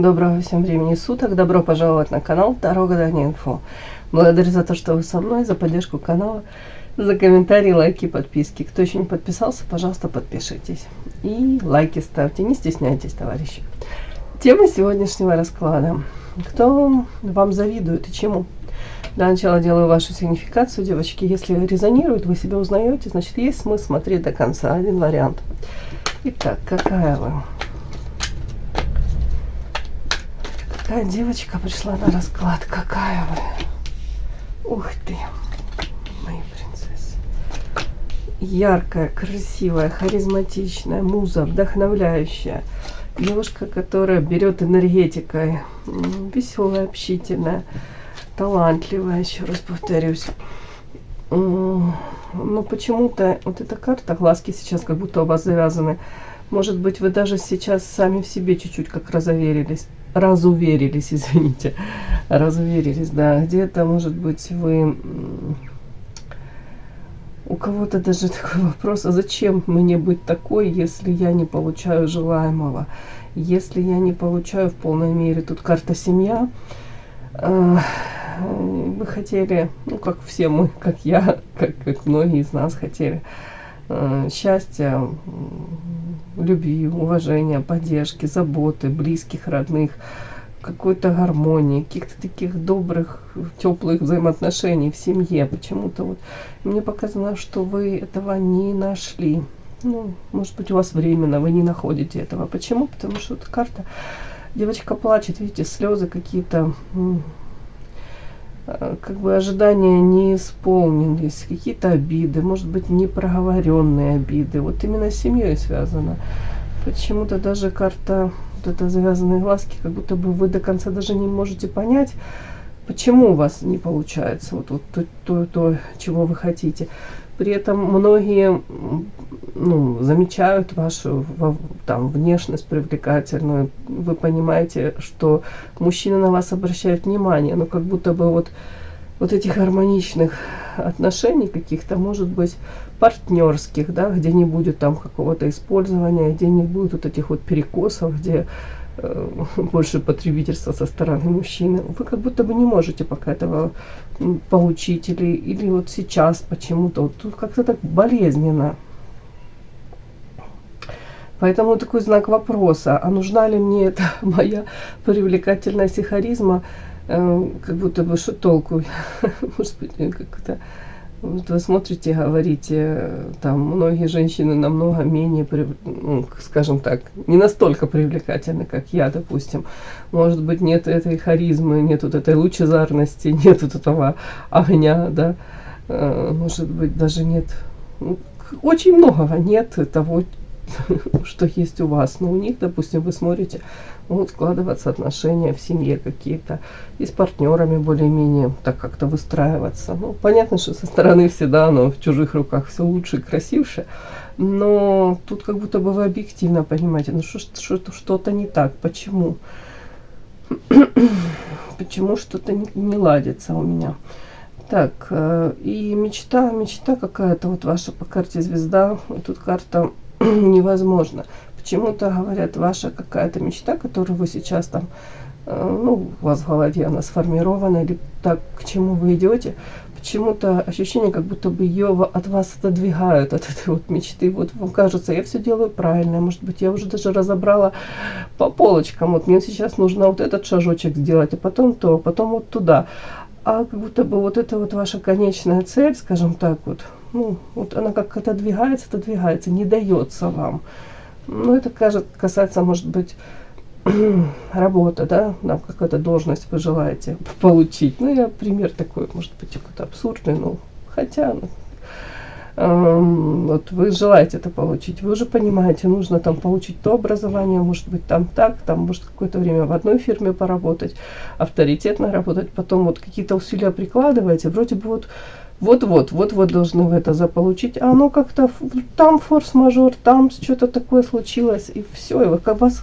Доброго всем времени суток, добро пожаловать на канал Таро Гадание Инфо. Благодарю за то, что вы со мной, за поддержку канала, за комментарии, лайки, подписки. Кто еще не подписался, пожалуйста, подпишитесь. И лайки ставьте, не стесняйтесь, товарищи. Тема сегодняшнего расклада. Кто вам завидует и чему? Для начала делаю вашу сигнификацию, девочки. Если резонирует, вы себя узнаете, значит есть смысл смотреть до конца. Один вариант. Итак, какая вы? Какая девочка пришла на расклад? Какая вы? Ух ты, мои принцессы. Яркая, красивая, харизматичная, муза, вдохновляющая. Девушка, которая берет энергетикой, веселая, общительная, талантливая, еще раз повторюсь. Но почему-то вот эта карта, глазки сейчас как будто у вас завязаны. Может быть, вы даже сейчас сами в себе чуть-чуть как разуверились, да. Где-то, может быть, вы... У кого-то даже такой вопрос, а зачем мне быть такой, если я не получаю желаемого? Если я не получаю в полной мере, тут карта семья, вы хотели, ну, как все мы, как я, как многие из нас хотели, счастья, любви, уважения, поддержки, заботы, близких, родных, какой-то гармонии, каких-то таких добрых, теплых взаимоотношений в семье. Почему-то вот мне показано, что вы этого не нашли. Ну, может быть, у вас временно, вы не находите этого. Почему? Потому что вот карта, девочка плачет, видите, слезы какие-то, как бы ожидания не исполнились, какие-то обиды, может быть, непроговоренные обиды. Вот именно с семьей связано. Почему-то даже карта, вот это завязанные глазки, как будто бы вы до конца даже не можете понять, почему у вас не получается вот то, чего вы хотите. При этом многие, ну, замечают вашу там внешность привлекательную. Вы понимаете, что мужчина на вас обращает внимание, но как будто бы вот этих гармоничных отношений каких-то, может быть, партнерских, да, где не будет там какого-то использования, где не будет вот этих вот перекосов, где больше потребительства со стороны мужчины. Вы как будто бы не можете пока этого получить, или вот сейчас почему-то вот тут как-то так болезненно. Поэтому такой знак вопроса, а нужна ли мне эта моя привлекательность и харизма, как будто бы что толку, может быть, как-то. Вот вы смотрите, говорите, там многие женщины намного менее, ну, скажем так, не настолько привлекательны, как я, допустим. Может быть, нет этой харизмы, нет вот этой лучезарности, нет вот этого огня, да. Может быть, даже нет, ну, очень многого нет того, что есть у вас. Но у них, допустим, вы смотрите, могут складываться отношения в семье какие-то, и с партнерами более-менее так как-то выстраиваться. Ну, понятно, что со стороны всегда оно в чужих руках все лучше и красивше, но тут как будто бы вы объективно понимаете, ну что-то не так, почему? Почему что-то не ладится у меня? Так, и мечта какая-то вот ваша по карте звезда, тут карта невозможно. Почему-то говорят, ваша какая-то мечта, которую вы сейчас там, ну, у вас в голове она сформирована, или так, к чему вы идете, почему-то ощущение, как будто бы ее от вас отодвигают, от этой вот мечты. Вот вам кажется, я все делаю правильно, может быть, я уже даже разобрала по полочкам, вот мне сейчас нужно вот этот шажочек сделать, а потом то, а потом вот туда. А как будто бы вот это вот ваша конечная цель, скажем так, вот, ну, вот она как отодвигается, не дается вам. Ну, это касается, может быть, работа, да, нам какая-то должность вы желаете получить. Ну, я пример такой, может быть, какой-то абсурдный, но хотя, вот вы желаете это получить, вы уже понимаете, нужно там получить то образование, может быть, там так, там, может, какое-то время в одной фирме поработать, авторитетно работать, потом вот какие-то усилия прикладываете, вроде бы вот должны вы это заполучить, а оно как-то там форс-мажор, там что-то такое случилось, и все, и у вас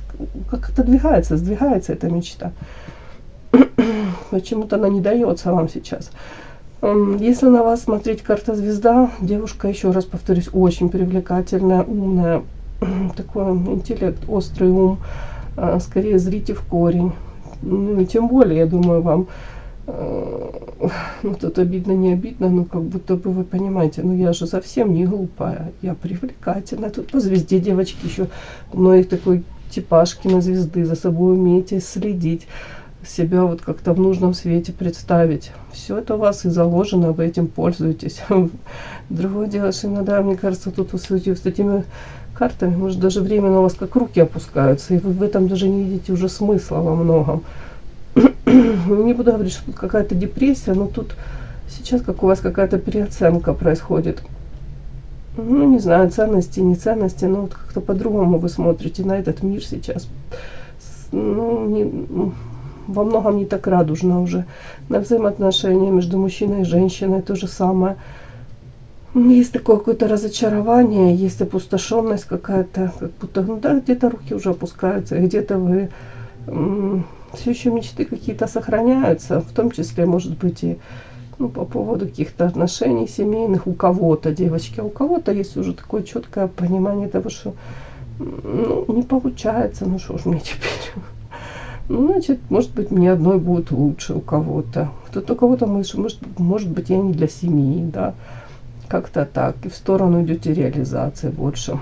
как-то сдвигается эта мечта. Почему-то она не дается вам сейчас. Если на вас смотреть карта звезда, девушка, еще раз повторюсь, очень привлекательная, умная, такой интеллект, острый ум, скорее зрите в корень. Ну и тем более, я думаю, вам ну, тут обидно, не обидно, но как будто бы вы понимаете, ну я же совсем не глупая, я привлекательная. Тут по звезде, девочки, еще многих такой типаж кинозвезды, за собой умеете следить, себя вот как-то в нужном свете представить. Все это у вас и заложено, вы этим пользуетесь. Другое дело, что иногда, мне кажется, тут с этими картами, может, даже временно у вас как руки опускаются, и вы в этом даже не видите уже смысла во многом. Не буду говорить, что тут какая-то депрессия, но тут сейчас как у вас какая-то переоценка происходит. Ну, не знаю, ценности, не ценности, но вот как-то по-другому вы смотрите на этот мир сейчас. Ну, во многом не так радужно уже. На взаимоотношения между мужчиной и женщиной то же самое. Есть такое какое-то разочарование, есть опустошенность какая-то, как будто, ну да, где-то руки уже опускаются, где-то вы все еще мечты какие-то сохраняются, в том числе, может быть, и ну, по поводу каких-то отношений семейных у кого-то, девочки, а у кого-то есть уже такое четкое понимание того, что ну, не получается, ну что ж мне теперь. Ну, значит, может быть, мне одной будет лучше у кого-то. Кто-то у кого-то может быть, я не для семьи, да. Как-то так. И в сторону идете реализации больше.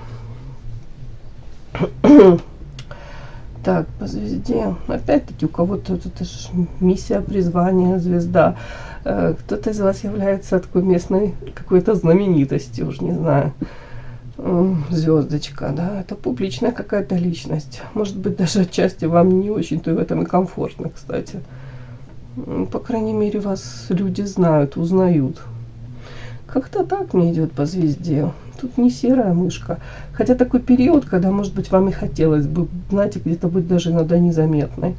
Так, по звезде. Опять-таки, у кого-то это же миссия, призвание, звезда. Кто-то из вас является такой местной какой-то знаменитостью, уж не знаю. Звездочка, да, это публичная какая-то личность. Может быть, даже отчасти вам не очень-то в этом и комфортно, кстати. По крайней мере, вас люди знают, узнают. Как-то так мне идет по звезде. Тут не серая мышка. Хотя такой период, когда, может быть, вам и хотелось бы, знаете, где-то быть даже иногда незаметной.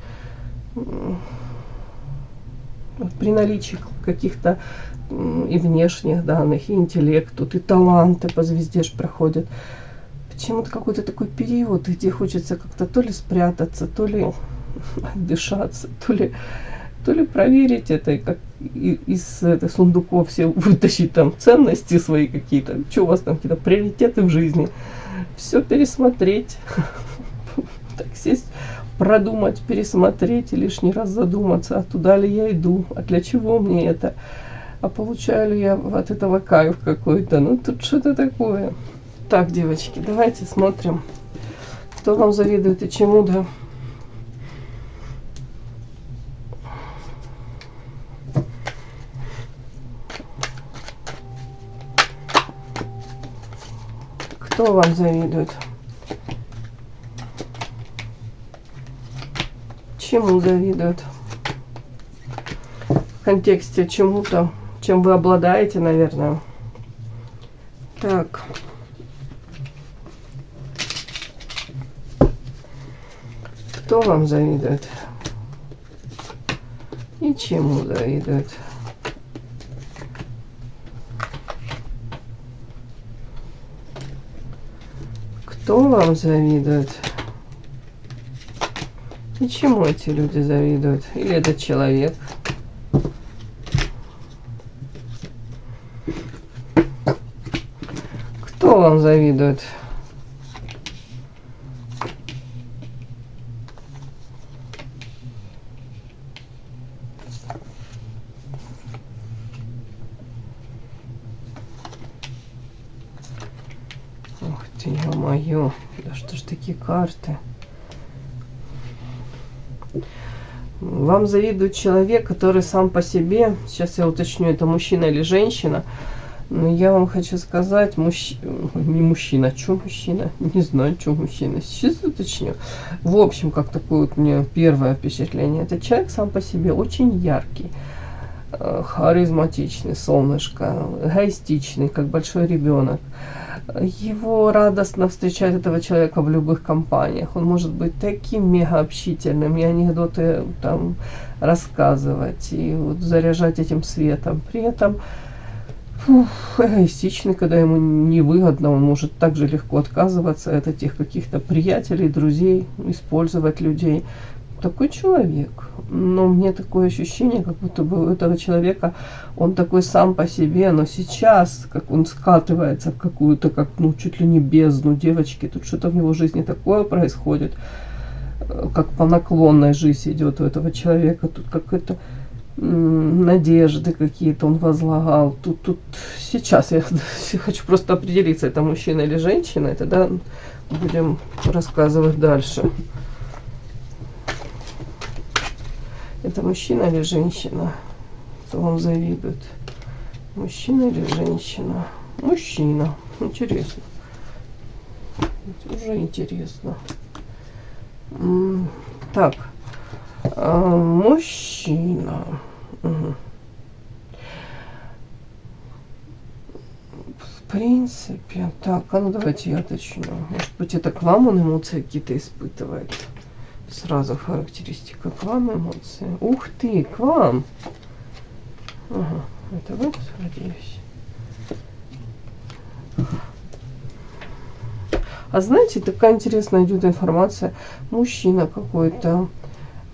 При наличии каких-то и внешних данных, и интеллект, тут и таланты по звезде ж проходят. Почему-то какой-то такой период, где хочется как-то то ли спрятаться, то ли отдышаться, то ли проверить это, как из сундуков все вытащить там ценности свои какие-то, что у вас там какие-то приоритеты в жизни, все пересмотреть, так сесть, продумать, пересмотреть и лишний раз задуматься, а туда ли я иду, а для чего мне это, а получаю ли я от этого кайф какой-то, ну тут что-то такое. Так, девочки, давайте смотрим, кто вам завидует и чему, да. Кто вам завидует? Чему завидуют? В контексте чему-то, чем вы обладаете, наверное. Так. Кто вам завидует? И чему завидует? Кто вам завидует? И чему эти люди завидуют? Или этот человек? Кто вам завидует? Ух ты, ё-моё, да что ж такие карты? Вам завидует человек, который сам по себе, сейчас я уточню, это мужчина или женщина, но я вам хочу сказать, не мужчина, что мужчина? Не знаю, что мужчина, сейчас уточню. В общем, как такое вот мне первое впечатление, это человек сам по себе очень яркий, харизматичный, солнышко, эгоистичный, как большой ребенок. Его радостно встречать этого человека в любых компаниях. Он может быть таким мега общительным, и анекдоты там рассказывать, и вот заряжать этим светом. При этом эгоистичный, когда ему невыгодно, он может также легко отказываться от этих каких-то приятелей, друзей, использовать людей. Такой человек. Но мне такое ощущение, как будто бы у этого человека он такой сам по себе, но сейчас, как он скатывается в какую-то, как, ну, чуть ли не бездну, девочки, тут что-то в его жизни такое происходит. как по наклонной жизнь идет у этого человека. Тут какой-то надежды какие-то он возлагал. Тут сейчас я хочу просто определиться, это мужчина или женщина, и тогда будем рассказывать дальше. Это мужчина или женщина? Кто вам завидует? Мужчина или женщина? Мужчина. Интересно. Это уже интересно. Так. Мужчина. Угу. В принципе. Так, а ну давайте я уточню. Может быть, это к вам он эмоции какие-то испытывает? Сразу характеристика к вам эмоции. Ух ты, к вам. Ага, это вы, надеюсь. А знаете, такая интересная идет информация. Мужчина какой-то,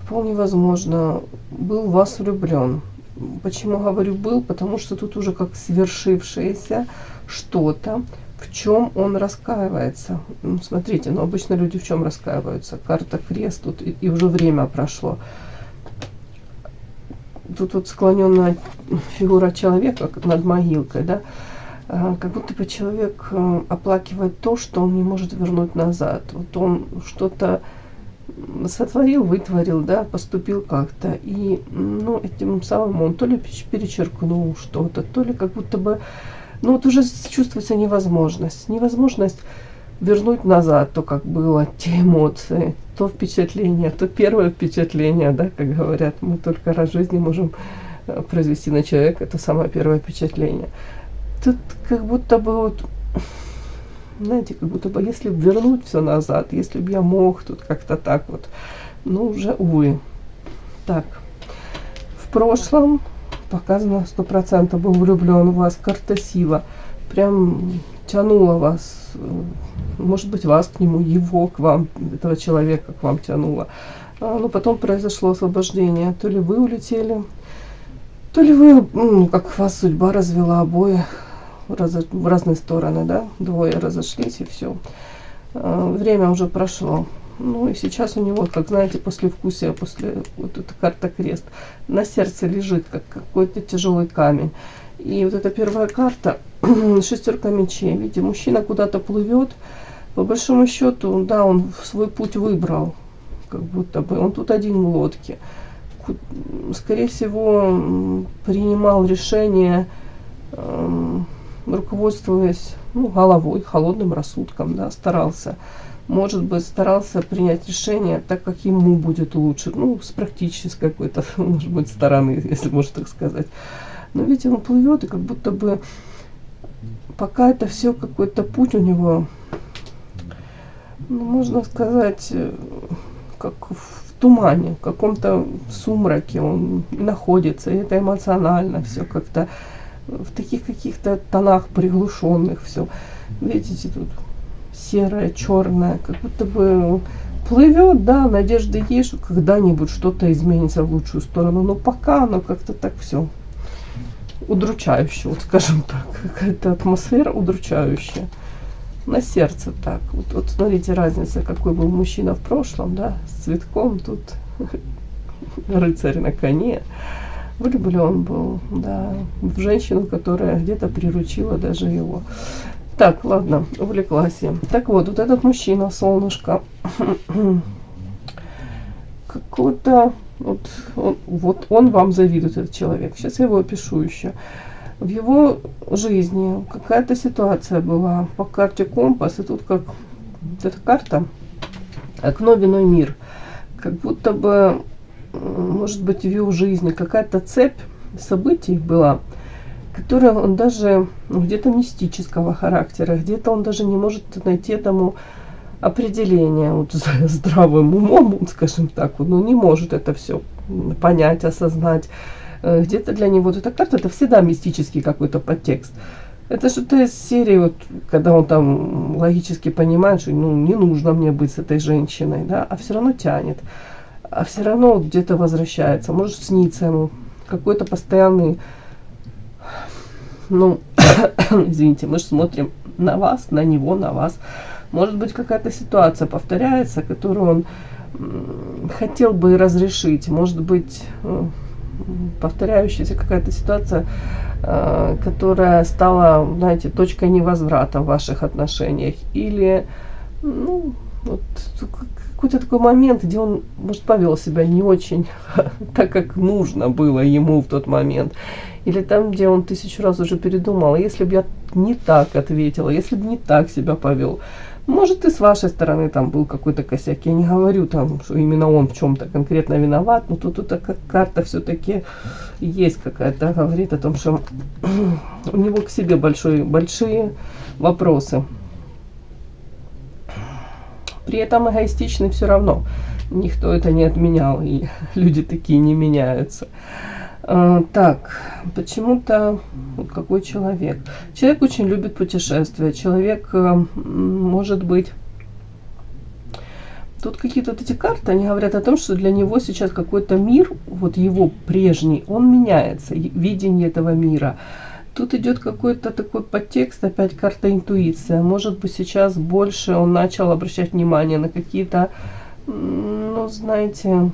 вполне возможно, был в вас влюблен. Почему говорю был? Потому что тут уже как свершившееся что-то, в чем он раскаивается. Смотрите, но обычно люди в чем раскаиваются? Карта крест, тут и уже время прошло. Тут вот склоненная фигура человека над могилкой, да? Как будто бы человек оплакивает то, что он не может вернуть назад. Вот он что-то сотворил, вытворил, да, поступил как-то. И ну, этим самым он то ли перечеркнул что-то, то ли как будто бы... Ну вот уже чувствуется невозможность. Невозможность вернуть назад то, как было, те эмоции, то впечатление, то первое впечатление, да, как говорят, мы только раз в жизни можем произвести на человека это самое первое впечатление. Тут как будто бы вот, знаете, как будто бы, если вернуть все назад, если бы я мог, тут как-то так вот, ну уже, увы. Так, в прошлом показано 100% был влюблен в вас, карта сила, прям тянула вас, может быть, вас к нему, его к вам, этого человека к вам тянуло. Но потом произошло освобождение, то ли вы улетели, то ли вы, ну, как вас судьба развела обоих в разные стороны, да, двое разошлись и все. Время уже прошло. Ну и сейчас у него, как знаете, послевкусие, после вот эта карта крест, на сердце лежит, как какой-то тяжелый камень. И вот эта первая карта, шестерка мечей. Видите, мужчина куда-то плывет. По большому счету, да, он свой путь выбрал, как будто бы. Он тут один в лодке. Скорее всего, принимал решение, руководствуясь, ну, головой, холодным рассудком, да, старался. Может быть, старался принять решение так, как ему будет лучше. Ну, с практической какой-то, может быть, стороны, если можно так сказать. Но видите, он плывет, и как будто бы пока это все какой-то путь у него, ну, можно сказать, как в тумане, в каком-то сумраке он находится, и это эмоционально все как-то в таких каких-то тонах приглушенных все. Видите, тут серое, черное, как будто бы плывет, да, надежда есть, что когда-нибудь что-то изменится в лучшую сторону, но пока оно как-то так все удручающе, вот скажем так, какая-то атмосфера удручающая. На сердце так. Вот смотрите разница, какой был мужчина в прошлом, да, с цветком, тут рыцарь на коне. Влюблен был, да, в женщину, которая где-то приручила даже его. Так, ладно, увлеклась я. Так вот этот мужчина, солнышко, какой-то, вот он вам завидует, этот человек. Сейчас я его опишу еще. В его жизни какая-то ситуация была по карте компас, и тут как эта карта окно в иной мир. Как будто бы, может быть, в его жизни какая-то цепь событий была, которая он даже где-то мистического характера, где-то он даже не может найти этому определения вот, здравым умом, скажем так, ну не может это все понять, осознать. Где-то для него вот эта карта, это всегда мистический какой-то подтекст. Это что-то из серии, вот, когда он там логически понимает, что ну, не нужно мне быть с этой женщиной, да, а все равно тянет, а все равно вот где-то возвращается, может снится ему какой-то постоянный, ну, извините, мы же смотрим на вас, на него, на вас. Может быть, какая-то ситуация повторяется, которую он хотел бы разрешить, может быть, повторяющаяся какая-то ситуация, которая стала, знаете, точкой невозврата в ваших отношениях, или, ну, вот какой-то такой момент, где он, может, повел себя не очень так, как нужно было ему в тот момент, или там, где он 1000 раз уже передумал, если бы я не так ответила, если бы не так себя повел. Может, и с вашей стороны там был какой-то косяк. Я не говорю там, что именно он в чем-то конкретно виноват, но тут как карта все-таки есть какая-то, говорит о том, что у него к себе большие вопросы. При этом эгоистичный все равно. Никто это не отменял, и люди такие не меняются. Так, почему-то вот какой человек? Человек очень любит путешествия. Человек, может быть, тут какие-то вот эти карты, они говорят о том, что для него сейчас какой-то мир, вот его прежний, он меняется, видение этого мира. Тут идет какой-то такой подтекст, опять карта интуиция. Может быть, сейчас больше он начал обращать внимание на какие-то, ну, знаете,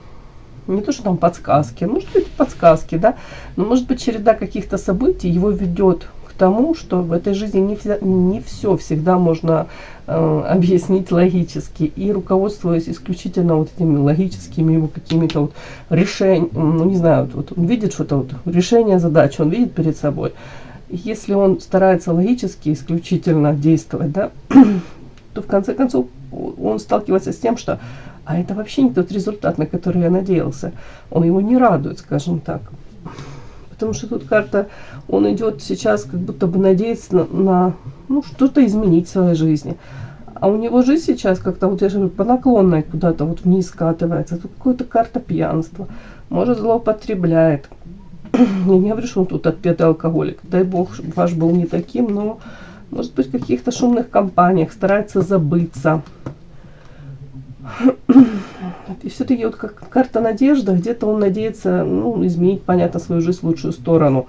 не то, что там подсказки, может быть, подсказки, да, но может быть, череда каких-то событий его ведет к тому, что в этой жизни не все всегда можно объяснить логически. И руководствуясь исключительно вот этими логическими его какими-то вот решениями, ну, не знаю, вот он видит что-то, вот, решение задачи, он видит перед собой. Если он старается логически исключительно действовать, да, то в конце концов он сталкивается с тем, что а это вообще не тот результат, на который я надеялся. Он его не радует, скажем так. Потому что тут карта, он идет сейчас, как будто бы надеется на ну, что-то изменить в своей жизни. А у него жизнь сейчас как-то, вот я же говорю, по наклонной куда-то вот вниз скатывается. Тут какая-то карта пьянства. Может, злоупотребляет. Я не говорю, что он тут отпетый алкоголик. Дай бог, ваш был не таким, но, может быть, в каких-то шумных компаниях старается забыться. И все-таки вот как карта надежда, где-то он надеется, ну, изменить, понятно, свою жизнь в лучшую сторону.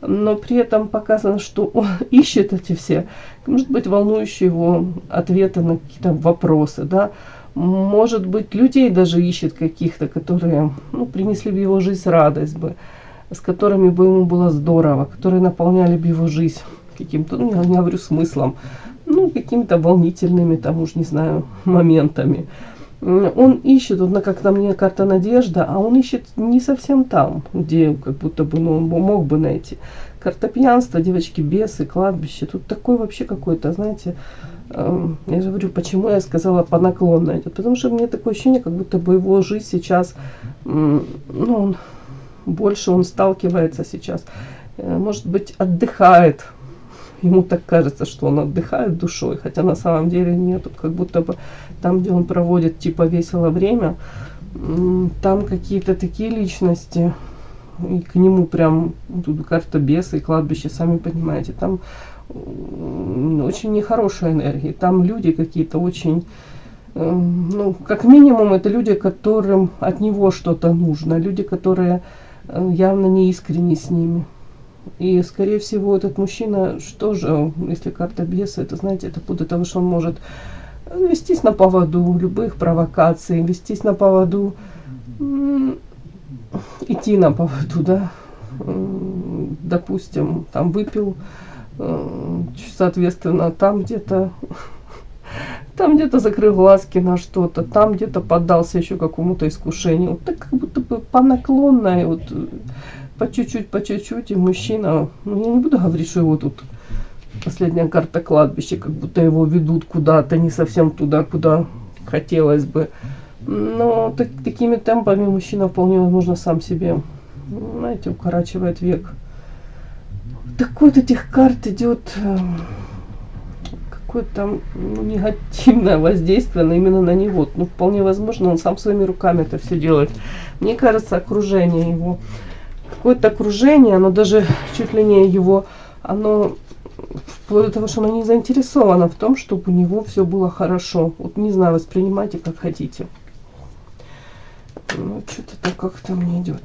Но при этом показано, что он ищет эти все, может быть, волнующие его ответы на какие-то вопросы, да. Может быть, людей даже ищет каких-то, которые, ну, принесли в его жизнь радость бы, с которыми бы ему было здорово, которые наполняли бы его жизнь каким-то, ну, я не говорю смыслом, ну, какими-то волнительными, там уж не знаю, моментами. Он ищет, вот как на мне карта надежда, а он ищет не совсем там, где как будто бы, ну, он мог бы найти. Карта пьянства, девочки, бесы, кладбище. Тут такой вообще какой-то, знаете, я же говорю, почему я сказала по наклонной идет. Потому что мне такое ощущение, как будто бы его жизнь сейчас, ну, он больше он сталкивается сейчас, может быть, отдыхает. Ему так кажется, что он отдыхает душой, хотя на самом деле нет. Тут как будто бы там, где он проводит типа весело время, там какие-то такие личности, и к нему прям, тут карта беса и кладбище, сами понимаете, там очень нехорошая энергия. Там люди какие-то очень, ну, как минимум, это люди, которым от него что-то нужно, люди, которые явно не искренни с ними. И, скорее всего, этот мужчина, что же, если карта беса, это, знаете, это будет того, что он может вестись на поводу любых провокаций, вестись на поводу, идти на поводу, да, допустим, там выпил, соответственно, там где-то закрыл глазки на что-то, там где-то поддался еще какому-то искушению. Вот так как будто бы по наклонной, вот, по чуть-чуть, и мужчина, ну, я не буду говорить, что его тут последняя карта кладбища, как будто его ведут куда-то, не совсем туда, куда хотелось бы. Но такими темпами мужчина вполне возможно сам себе, знаете, укорачивает век. Такое вот этих карт идет какое-то, ну, негативное воздействие именно на него. Ну, вполне возможно, он сам своими руками это все делает. Мне кажется, окружение его, какое-то окружение, оно даже чуть ли не его, оно вплоть до того, что оно не заинтересовано в том, чтобы у него все было хорошо. Вот не знаю, воспринимайте как хотите. Ну, что-то так как-то мне идет.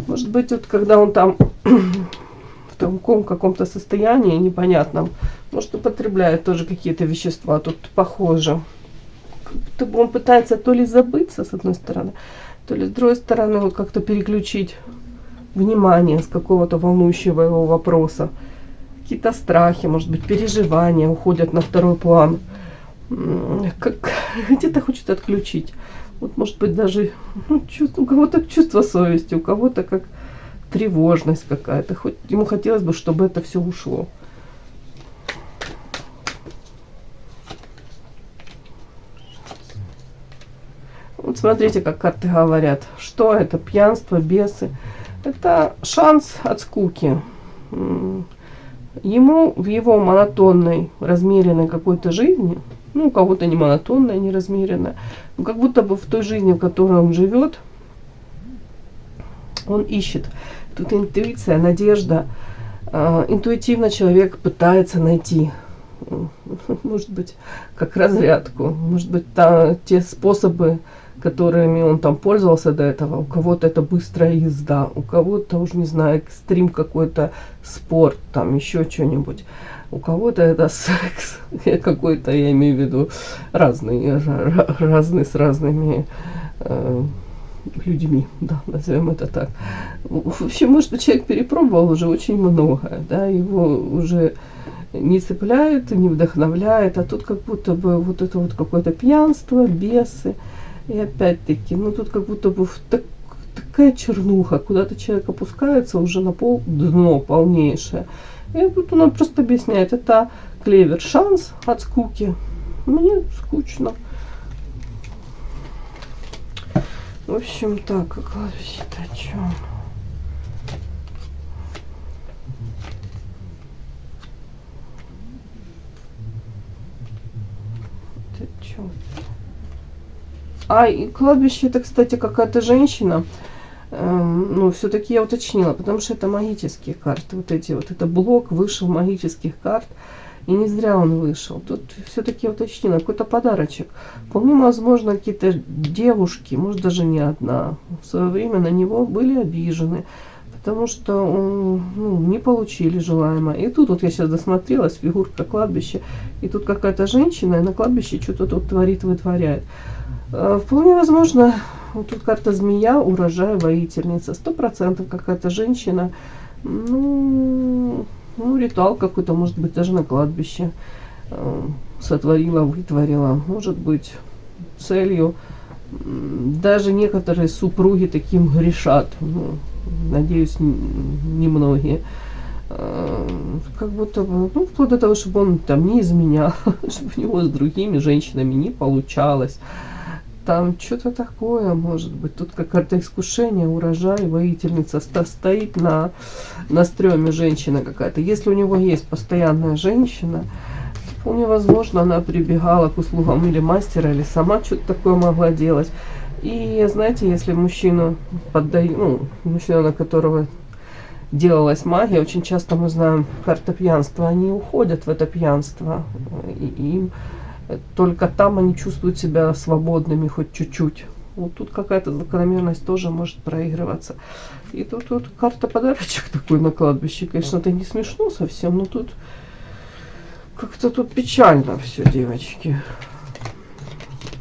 Может быть, вот когда он там в таком каком-то состоянии непонятном, может, употребляет тоже какие-то вещества, тут похоже. будто бы он пытается то ли забыться, с одной стороны, то ли с другой стороны вот как-то переключить внимание с какого-то волнующего его вопроса. Какие-то страхи, может быть, переживания уходят на второй план. Как где-то хочет отключить. Вот, может быть, даже чувство, у кого-то чувство совести, у кого-то как тревожность какая-то. Хоть ему хотелось бы, чтобы это все ушло. Вот смотрите, как карты говорят. Что это? Пьянство, бесы. Это шанс от скуки. Ему в его монотонной, размеренной какой-то жизни, ну, у кого-то не монотонная, не размеренная, но как будто бы в той жизни, в которой он живет, он ищет. Тут интуиция, надежда. Интуитивно человек пытается найти, может быть, как разрядку, может быть, те способы, которыми он там пользовался до этого. У кого-то это быстрая езда, у кого-то, уж не знаю, экстрим какой-то, спорт, там еще что-нибудь. У кого-то это секс какой-то, я имею в виду, разный с разными людьми, да, назовем это так. В общем, может быть, человек перепробовал уже очень многое, да, его уже не цепляет, не вдохновляет, а тут как будто бы вот это вот какое-то пьянство, бесы. И опять-таки, ну тут как будто бы такая чернуха, куда-то человек опускается уже на дно полнейшее. И тут он просто объясняет, это клевер, шанс от скуки. Мне скучно. В общем, так, как кладбище-то о чем? Это что? И кладбище это, кстати, какая-то женщина. Ну, все-таки я уточнила, потому что это магические карты. Вот эти вот, это блок вышел магических карт. И не зря он вышел. Тут все-таки уточнила, какой-то подарочек. Вполне возможно, какие-то девушки, может даже не одна, в свое время на него были обижены, потому что не получили желаемое. И тут вот я сейчас досмотрелась, фигурка кладбища, и тут какая-то женщина, и на кладбище что-то тут творит, вытворяет. Вполне возможно, вот тут карта змея, урожай, воительница. 100% какая-то женщина, ритуал какой-то, может быть, даже на кладбище сотворила, вытворила. Может быть, целью. Даже некоторые супруги таким грешат. Надеюсь, немногие. Как будто бы, вплоть до того, чтобы он там не изменял, чтобы у него с другими женщинами не получалось. Там что-то такое, может быть. Тут как карта искушения, урожай, воительница. Стоит на стреме женщина какая-то. Если у него есть постоянная женщина, вполне возможно, она прибегала к услугам или мастера, или сама что-то такое могла делать. И знаете, если мужчина, мужчина, на которого делалась магия, очень часто мы знаем, карта пьянства, они уходят в это пьянство. И им только там они чувствуют себя свободными хоть чуть-чуть. Вот тут какая-то закономерность тоже может проигрываться. И тут карта подарочек такой на кладбище. Конечно, это не смешно совсем, но тут как-то тут печально все, девочки.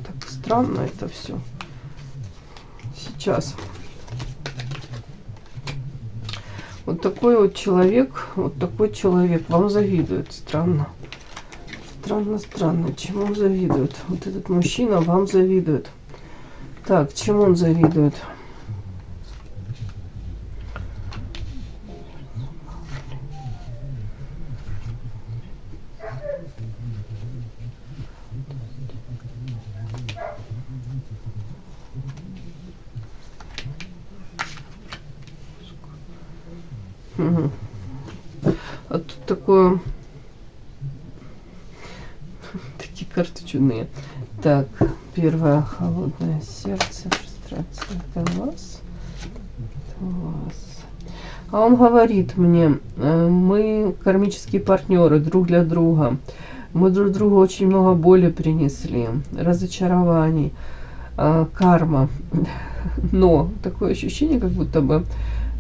Так странно это все. Сейчас. Вот такой вот человек вам завидует. Странно. Странно, чему он завидует? Вот этот мужчина вам завидует. Так, чему он завидует? Угу. А тут такое... Такие карты чудные. Так, первое, холодное сердце, фрустрация. Это вас. А он говорит мне, мы кармические партнеры друг для друга. Мы друг другу очень много боли принесли, разочарований, карма. Но такое ощущение, как будто бы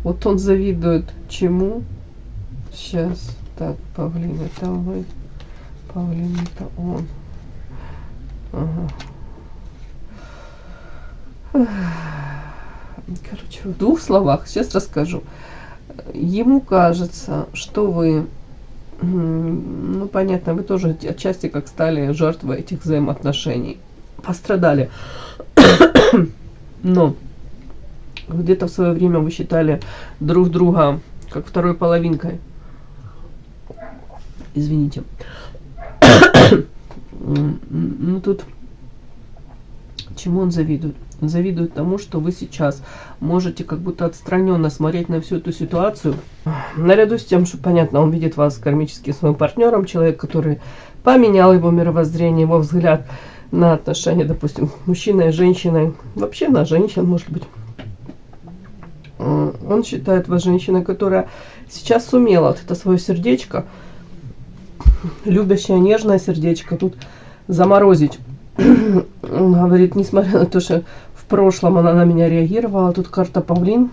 вот он завидует чему? Сейчас, так, павлин, это вы. Павлин, это он. Ага. Короче, в двух словах сейчас расскажу. Ему кажется, что вы, ну понятно, вы тоже отчасти как стали жертвой этих взаимоотношений. Пострадали. Но где-то в свое время вы считали друг друга как второй половинкой. Извините. Ну тут чему он завидует? Он завидует тому, что вы сейчас можете как будто отстраненно смотреть на всю эту ситуацию. Наряду с тем, что, понятно, он видит вас кармически своим партнером, человек, который поменял его мировоззрение, его взгляд на отношения, допустим, мужчина и женщиной, вообще на женщин, может быть. Он считает вас женщиной, которая сейчас сумела вот это свое сердечко, любящее, нежное сердечко, тут заморозить. Он говорит, несмотря на то, что в прошлом она на меня реагировала, тут карта Павлин.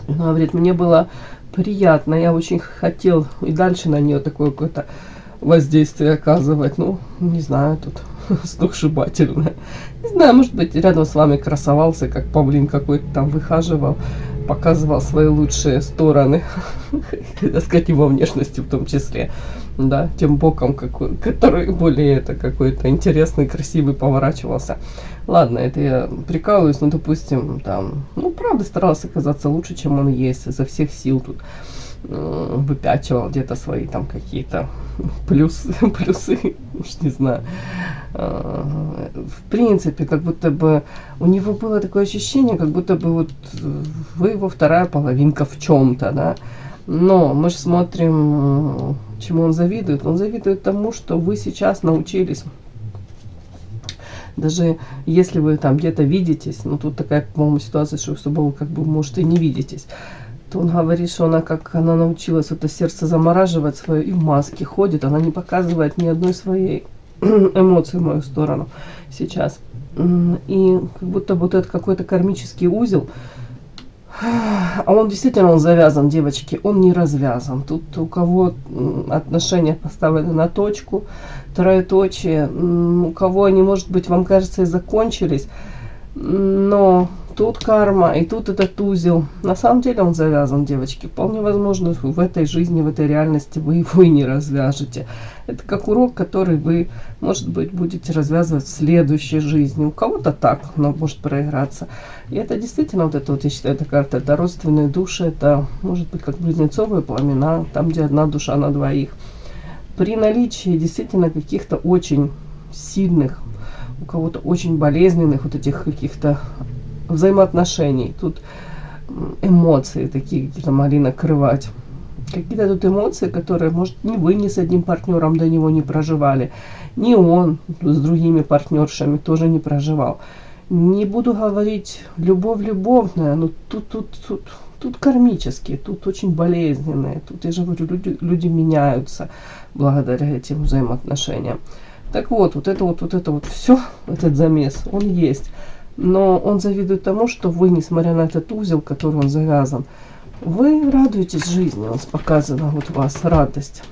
Он говорит, мне было приятно, я очень хотел и дальше на нее такое какое-то воздействие оказывать. Ну, не знаю, тут сногсшибательное. Не знаю, может быть, рядом с вами красовался, как павлин какой-то там выхаживал, показывал свои лучшие стороны, так сказать, его внешности в том числе, да, тем боком, который более это какой-то интересный, красивый поворачивался. Ладно, это я прикалываюсь, но, допустим, там, ну, правда, старался казаться лучше, чем он есть, изо всех сил тут выпячивал где-то свои там какие-то плюсы, уж не знаю. В принципе, как будто бы у него было такое ощущение, как будто бы вот вы его вторая половинка в чем-то, да. Но мы же смотрим, чему он завидует. Он завидует тому, что вы сейчас научились. Даже если вы там где-то видитесь, ну тут такая, по-моему, ситуация, что особо вы как бы, может, и не видитесь, то он говорит, что она научилась это сердце замораживать свое и в маске ходит, она не показывает ни одной своей эмоции в мою сторону сейчас. И как будто вот этот какой-то кармический узел, а он действительно завязан, девочки, он не развязан. Тут у кого отношения поставлены на точку, троеточие, у кого они, может быть, вам кажется, и закончились, но тут карма, и тут этот узел. На самом деле он завязан, девочки. Вполне возможно, в этой жизни, в этой реальности вы его и не развяжете. Это как урок, который вы, может быть, будете развязывать в следующей жизни. У кого-то так, но может проиграться. И это действительно, вот это вот, я считаю, эта карта, это родственные души, это может быть как близнецовые пламена, там, где одна душа на двоих. При наличии действительно каких-то очень сильных, у кого-то очень болезненных вот этих каких-то взаимоотношений. Тут эмоции такие какие-то могли накрывать. Какие-то тут эмоции, которые, может, ни вы ни с одним партнером до него не проживали, ни он с другими партнершами тоже не проживал. Не буду говорить любовь любовная, но тут кармические, тут очень болезненные. Тут, я же говорю, люди меняются благодаря этим взаимоотношениям. Так вот, вот это все, этот замес, он есть. Но он завидует тому, что вы, несмотря на этот узел, который он завязан, вы радуетесь жизни, он показывает вот у вас радость.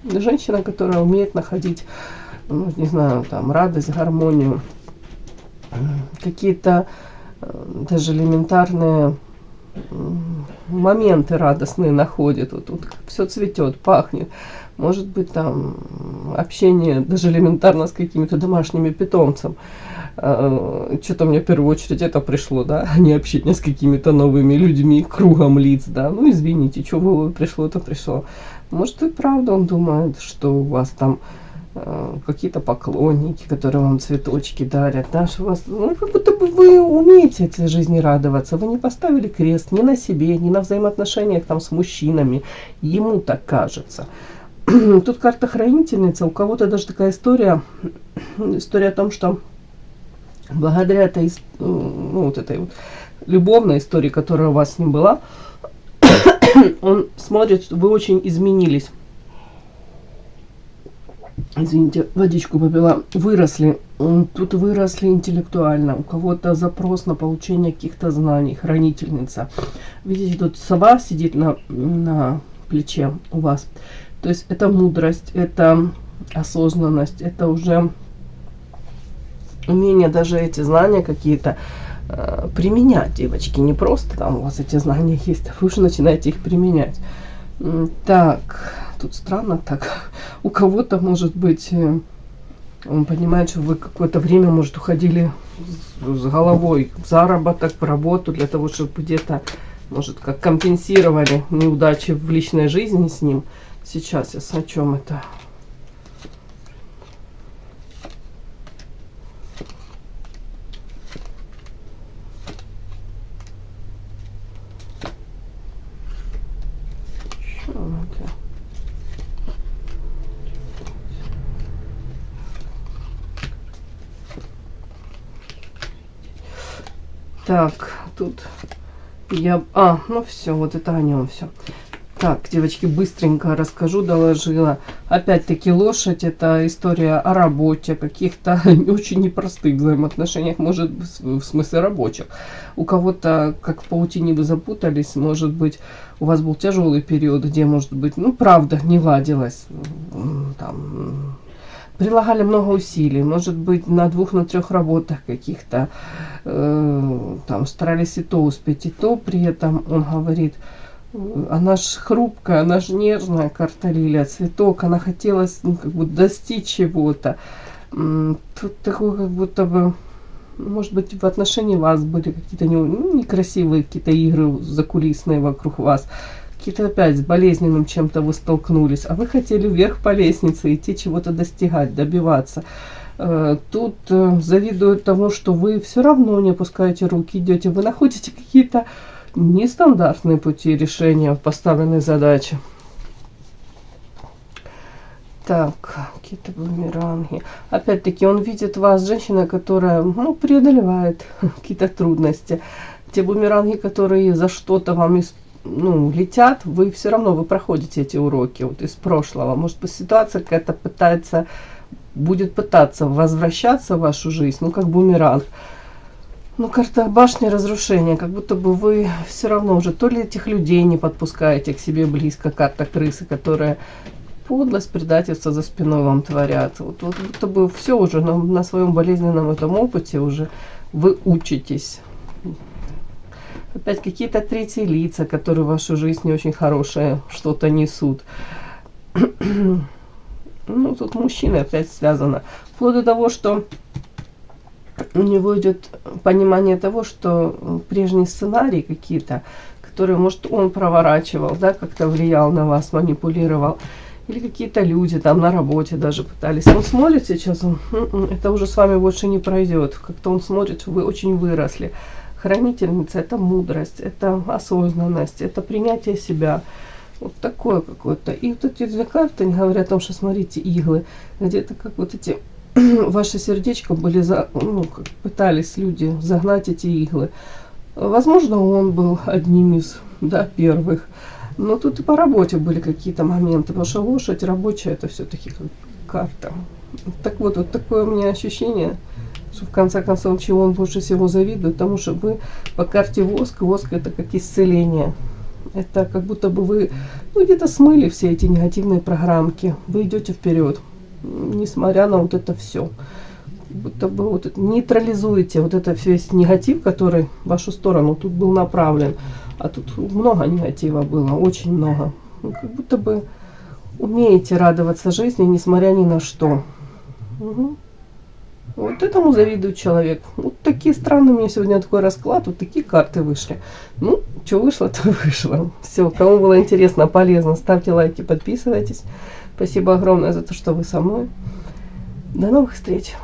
Женщина, которая умеет находить, ну, не знаю, там, радость, гармонию, какие-то даже элементарные моменты радостные находит. Вот тут все цветет, пахнет. Может быть, там общение даже элементарно с какими-то домашними питомцами. Что-то мне в первую очередь это пришло, да, а не общение с какими-то новыми людьми, кругом лиц, да. Ну, извините, что было, пришло, то пришло. Может, и правда он думает, что у вас там какие-то поклонники, которые вам цветочки дарят, да, что у вас, ну, как будто бы вы умеете этой жизни радоваться. Вы не поставили крест ни на себе, ни на взаимоотношениях там с мужчинами. Ему так кажется. Тут карта хранительница, у кого-то даже такая история о том, что благодаря этой, ну, вот этой вот любовной истории, которая у вас с ним была, он смотрит, что вы очень изменились. Извините, водичку попила. Выросли. Тут выросли интеллектуально. У кого-то запрос на получение каких-то знаний. Хранительница. Видите, тут сова сидит на плече у вас. То есть это мудрость, это осознанность, это уже умение даже эти знания какие-то применять, девочки. Не просто там у вас эти знания есть, а вы уже начинаете их применять. Так, тут странно так. У кого-то, может быть, он понимает, что вы какое-то время, может, уходили с головой в заработок, в работу, для того, чтобы где-то, может, как компенсировали неудачи в личной жизни с ним. Сейчас я о чем это. Так, тут я... ну все, вот это о нем все. Так, девочки, быстренько расскажу, доложила. Опять-таки лошадь, это история о работе, каких-то очень непростых взаимоотношениях, может, в смысле рабочих. У кого-то, как в паутине вы запутались, может быть, у вас был тяжелый период, где, может быть, ну, правда, не ладилось, там, прилагали много усилий, может быть, на 2-3 работах каких-то, там, старались и то успеть, и то, при этом он говорит... Она ж хрупкая, она ж нежная, карта лилия, цветок, она хотела, ну, как бы достичь чего-то. Тут такое, как будто бы, может быть, в отношении вас были какие-то некрасивые какие-то игры закулисные вокруг вас. Какие-то опять с болезненным чем-то вы столкнулись, а вы хотели вверх по лестнице идти, чего-то достигать, добиваться. Тут завидуют тому, что вы все равно не опускаете руки, идете, вы находите какие-то нестандартные пути решения поставленной задачи. Так, какие-то бумеранги. Опять-таки он видит вас, женщина, которая, ну, преодолевает какие-то трудности. Те бумеранги, которые за что-то вам летят, вы все равно вы проходите эти уроки вот из прошлого. Может быть, ситуация какая-то будет пытаться возвращаться в вашу жизнь, ну, как бумеранг. Ну, карта башни разрушения, как будто бы вы все равно уже то ли этих людей не подпускаете к себе близко, карта крысы, которая подлость, предательство за спиной вам творят. Вот будто бы все уже на своем болезненном этом опыте уже вы учитесь. Опять какие-то третьи лица, которые в вашу жизнь не очень хорошее что-то несут. Ну, тут мужчины опять связано. Вплоть до того, что у него идет понимание того, что прежние сценарии какие-то, которые, может, он проворачивал, да, как-то влиял на вас, манипулировал, или какие-то люди там на работе даже пытались. Он смотрит сейчас, это уже с вами больше не пройдет. Как-то он смотрит, вы очень выросли. Хранительница — это мудрость, это осознанность, это принятие себя. Вот такое какое-то. И вот эти две карты говорят о том, что, смотрите, иглы, где-то как вот эти... Ваше сердечко были, как пытались люди загнать эти иглы. Возможно, он был одним из, первых. Но тут и по работе были какие-то моменты. Потому что лошадь рабочая — это все-таки карта. Так вот такое у меня ощущение, что в конце концов, чего он больше всего завидует, потому что вы по карте воск. Воск — это как исцеление. Это как будто бы вы где-то смыли все эти негативные программки. Вы идете вперед. Несмотря на вот это все, будто бы вот это, нейтрализуете вот это весь негатив, который в вашу сторону тут был направлен, а тут много негатива было, очень много. Как будто бы умеете радоваться жизни, несмотря ни на что. Угу. Вот этому завидует человек. Вот такие странные у меня сегодня такой расклад, вот такие карты вышли. Ну, что вышло, то вышло. Все, кому было интересно, полезно, ставьте лайки, подписывайтесь. Спасибо огромное за то, что вы со мной. До новых встреч!